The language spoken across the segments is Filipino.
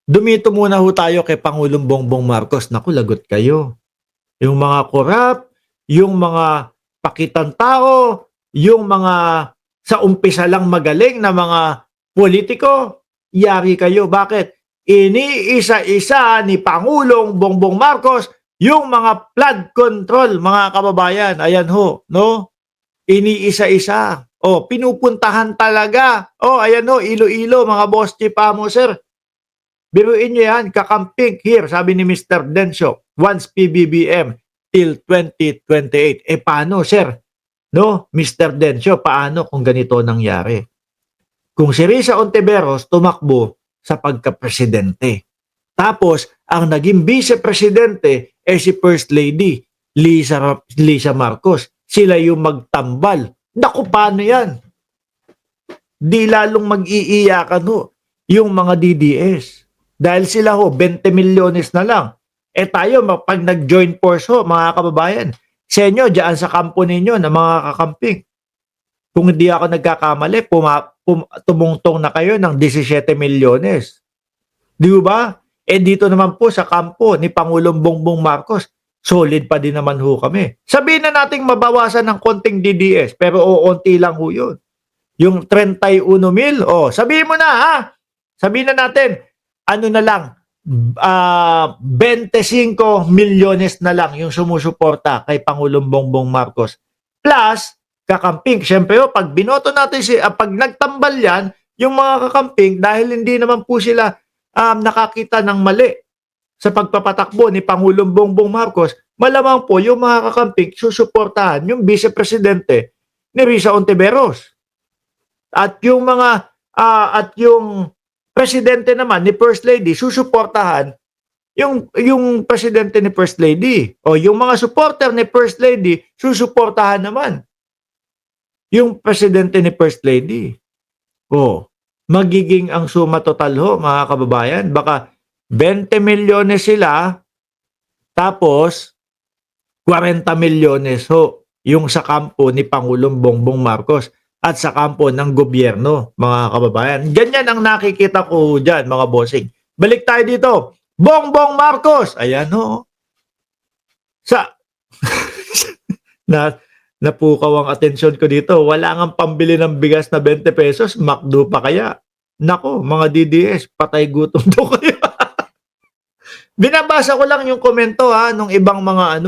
Dumito muna ho tayo kay Pangulong Bongbong Marcos. Naku, lagot kayo. Yung mga korap, yung mga pakitang tao, yung mga sa umpisa lang magaling na mga politiko, yari kayo. Bakit? Iniisa-isa ni Pangulong Bongbong Marcos yung mga flood control, mga kababayan. Ayan ho, no? Iniisa-isa. O, pinupuntahan talaga. O, ayan ho, Iloilo, mga boss chief amo, sir. Biruin nyo yan, kakamping here, sabi ni Mr. Densyo, once PBBM till 2028. Paano, sir? No, Mr. Densyo, paano kung ganito nangyari? Kung si Risa Ontiveros tumakbo sa pagka-presidente. Tapos, ang naging vice-presidente si First Lady, Lisa Marcos. Sila yung magtambal. Naku, paano yan? Di lalong mag-iiyakan ho yung mga DDS. Dahil sila ho, 20 milyones na lang. Tayo, pag nag-join force ho, mga kababayan, sa inyo, dyan sa kampo ninyo na mga kakamping, kung hindi ako nagkakamali, tumungtong na kayo ng 17 milyones. Di ba? Dito naman po sa kampo ni Pangulong Bongbong Marcos, solid pa din naman ho kami. Sabihin na nating mabawasan ng konting DDS, pero uunti lang ho yun. Yung 31 mil, sabihin mo na ha. Sabihin na natin, ano na lang, 25 milyones na lang yung sumusuporta kay Pangulong Bongbong Marcos. Plus, kakamping. Siyempre, pag binoto natin pag nagtambal yan, yung mga kakamping, dahil hindi naman po sila nakakita ng mali sa pagpapatakbo ni Pangulong Bongbong Marcos, malamang po yung mga kakamping susuportahan yung vice-presidente ni Risa Ontiveros. At yung presidente naman ni First Lady susuportahan yung presidente ni First Lady, o yung mga supporter ni First Lady susuportahan naman yung presidente ni First Lady. Magiging ang suma total ho, mga kababayan, baka 20 milyones sila, tapos 40 milyones ho yung sa kampo ni Pangulong Bongbong Marcos at sa kampo ng gobyerno, mga kababayan. Ganyan ang nakikita ko dyan, mga bossing. Balik tayo dito. Bongbong Marcos! Ayan ho. Napukaw ang atensyon ko dito. Wala nga pambili ng bigas na 20 pesos. McDo pa kaya? Nako, mga DDS, patay gutom to kayo. Binabasa ko lang yung komento nung ibang mga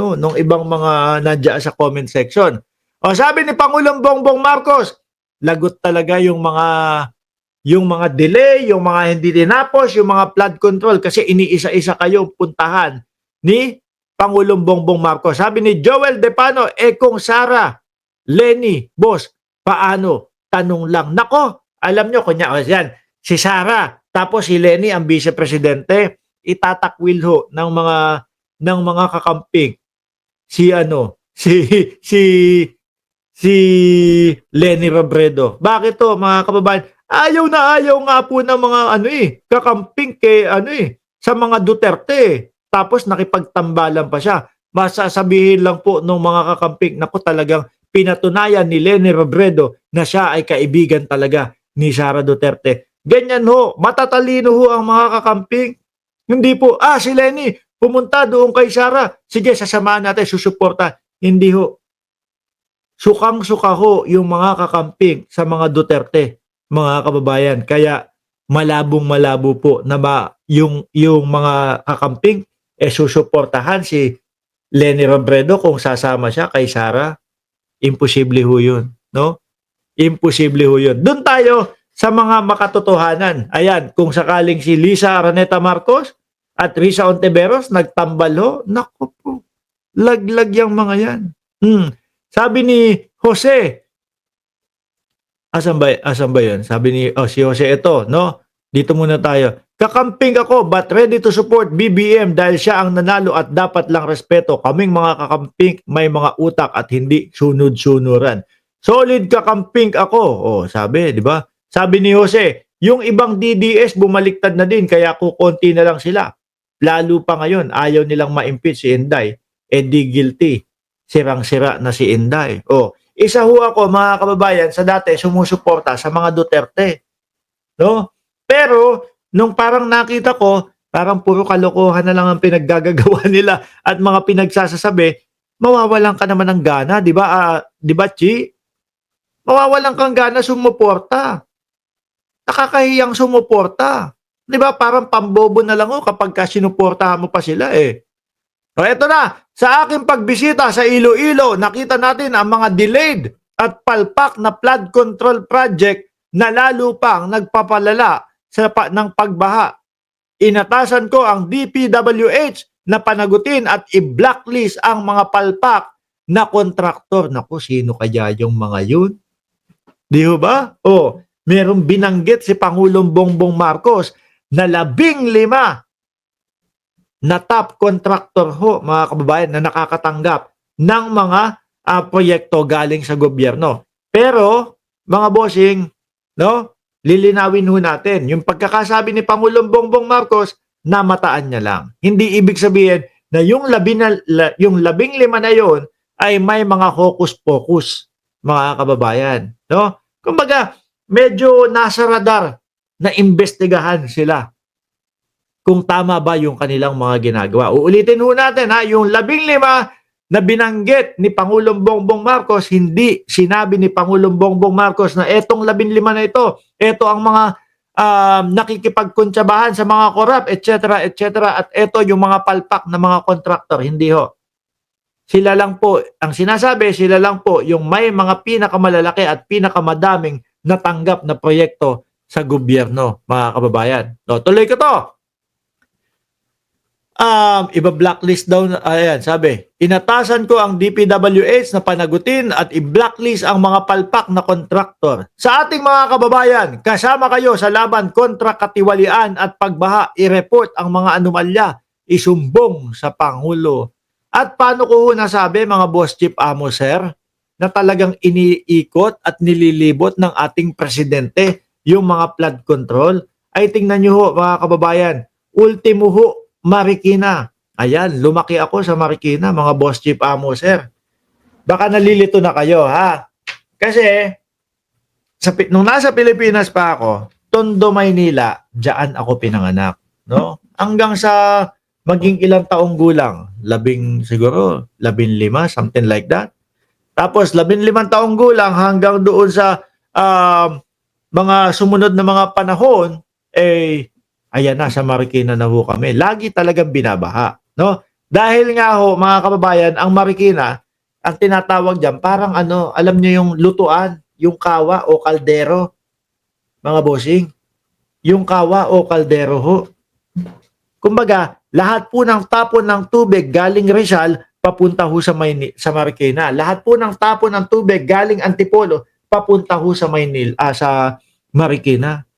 nandiyan sa comment section. Sabi ni Pangulong Bongbong Marcos, lagot talaga yung mga delay, yung mga hindi tinapos, yung mga flood control kasi iniisa-isa kayo puntahan ni Pangulong Bongbong Marcos. Sabi ni Joel Depano, kung Sara, Lenny, boss, paano? Tanong lang. Nako, alam nyo, yan, si Sara, tapos si Lenny ang vice-presidente, itatakwil ho ng mga kakamping si Lenny Robredo. Bakit to, mga kababayan? Ayaw nga po ng mga kakamping sa mga Duterte. Tapos nakipagtambalan pa siya. Masasabihin lang po ng mga kakamping, naku, talagang pinatunayan ni Lenny Robredo na siya ay kaibigan talaga ni Sara Duterte. Ganyan ho, matatalino ho ang mga kakamping. Hindi po, si Lenny, pumunta doon kay Sara. Sige, sasamahan natin, susuporta. Hindi ho. Sukang-suka ho yung mga kakamping sa mga Duterte, mga kababayan. Kaya malabong-malabo po na yung mga kakamping susuportahan si Lenny Robredo kung sasama siya kay Sara. Imposible ho yun, no? Imposible ho yun. Doon tayo sa mga makatotohanan. Ayan, kung sakaling si Lisa Araneta Marcos at Risa Ontiveros nagtambal ho, naku po, laglag yung mga yan. Sabi ni Jose, asan ba yun? Sabi ni, si Jose ito, no? Dito muna tayo. Kakamping ako but ready to support BBM dahil siya ang nanalo at dapat lang respeto. Kaming mga kakamping may mga utak at hindi sunod-sunuran. Solid kakamping ako. Sabi, di ba? Sabi ni Jose, yung ibang DDS bumaliktad na din kaya kukonti na lang sila. Lalo pa ngayon, ayaw nilang ma-impeach si Inday. Di guilty. Sirang-sira na si Inday. Isa ho ako, mga kababayan, sa dati sumusuporta sa mga Duterte. No? Pero nung parang nakita ko, parang puro kalokohan na lang ang pinaggagagawa nila at mga pinagsasasabi, mawawalan ka naman ng gana, 'di ba? 'Di ba, Chi? Mawawalan kang gana sumuporta. Nakakahiyang sumuporta. 'Di ba parang pambobo na lang, oh, kapagka sinuportahan mo pa sila, eh. So eto na, sa aking pagbisita sa Iloilo, nakita natin ang mga delayed at palpak na flood control project na lalo pang nagpapalala ng pagbaha. Inatasan ko ang DPWH na panagutin at i-blacklist ang mga palpak na kontraktor. Naku, sino kaya yung mga yun? Di ho ba? O, merong binanggit si Pangulong Bongbong Marcos na 15 na top contractor ho, mga kababayan, na nakakatanggap ng mga proyekto galing sa gobyerno. Pero, mga bossing, no, lilinawin ho natin, yung pagkakasabi ni Pangulong Bongbong Marcos, namataan niya lang. Hindi ibig sabihin na yung 15 na yon ay may mga hocus-pocus, mga kababayan. No? Kumbaga, medyo nasa radar na imbestigahan sila kung tama ba yung kanilang mga ginagawa. Uulitin ho natin, ha, yung 15 na binanggit ni Pangulong Bongbong Marcos, hindi sinabi ni Pangulong Bongbong Marcos na etong 15 na ito ang mga nakikipagkuntsabahan sa mga korap, etc., etc., at eto yung mga palpak na mga kontraktor. Hindi ho. Sila lang po, ang sinasabi, sila lang po yung may mga pinakamalalaki at pinakamadaming natanggap na proyekto sa gobyerno, mga kababayan. No, tuloy ko to. Iba-blacklist daw, ayan, sabi, inatasan ko ang DPWH na panagutin at i-blacklist ang mga palpak na kontraktor. Sa ating mga kababayan, kasama kayo sa laban kontra katiwalian at pagbaha, i-report ang mga anomalya, isumbong sa Pangulo. At paano ko nasabi, mga boss chief amo, sir, na talagang iniikot at nililibot ng ating presidente yung mga flood control? Ay tingnan nyo ho, mga kababayan, ultimo ho, Marikina. Ayan, lumaki ako sa Marikina, mga boss chief amo, sir. Baka nalilito na kayo, ha? Kasi, nung nasa Pilipinas pa ako, Tondo, Maynila, diyan ako pinanganak. No? Hanggang sa maging ilang taong gulang, siguro 15, something like that. Tapos 15 taong gulang hanggang doon sa mga sumunod na mga panahon, eh, ayan na, sa Marikina na ho kami. Lagi talagang binabaha. No? Dahil nga ho, mga kababayan, ang Marikina, ang tinatawag dyan, parang ano, alam nyo yung lutuan, yung kawa o kaldero, mga bossing. Yung kawa o kaldero ho. Kumbaga, lahat po ng tapon ng tubig galing Rizal, papunta ho sa Marikina. Lahat po ng tapon ng tubig galing Antipolo, papunta ho sa sa Marikina.